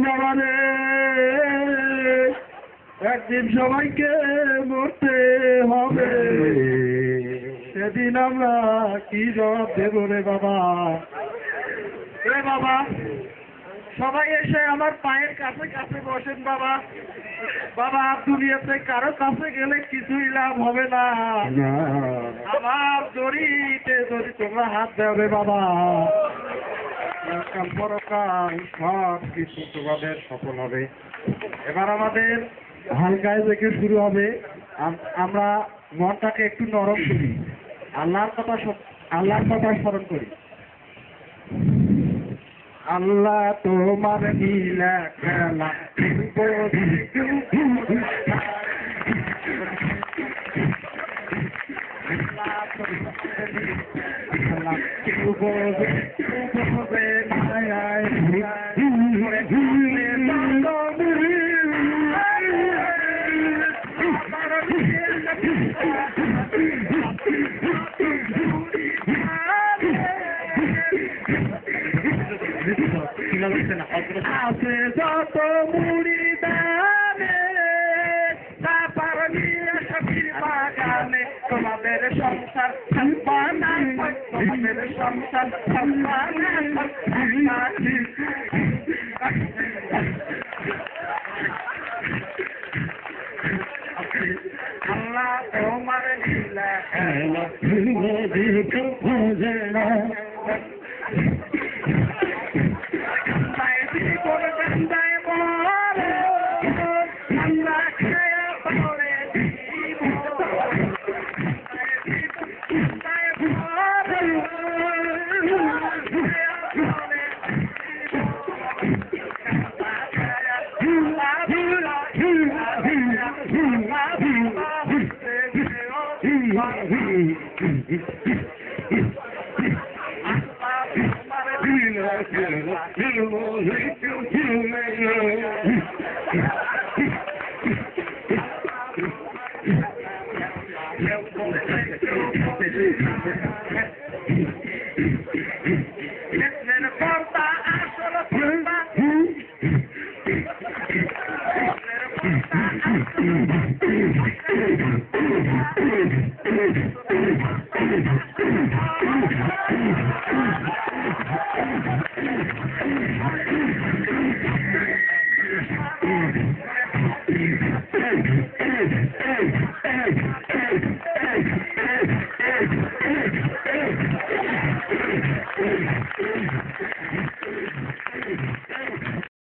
বাবারে একদিন সবাইকে মরতে হবে, সেদিন আমরা কি জবাব দেব রে বাবা? রে বাবা, সবাই এসে আমার পায়ের কাছে কাছে বসেন বাবা। বাবা, দুনিয়াতে কারো কাছে গেলে কিছুই লাভ হবে না। আমার দড়িতে যদি তোমরা হাত দেবে বাবা, কাল পরকাল সব কিছু তোমাদের সফল হবে। এবার আমাদের হালকায় থেকে শুরু হবে। আমরা মনটাকে একটু নরম করি, আল্লাহর কথা স্মরণ করি। আল্লাহ তোমার নীলা খেলা আছে যত মুড়ি দানে তারপর নিয়ে সবজির বাগানে, তোমাদের সংসার সম্পানা, তোমাদের সংসার সম্পানা। আল্লাহ তোমার লীলা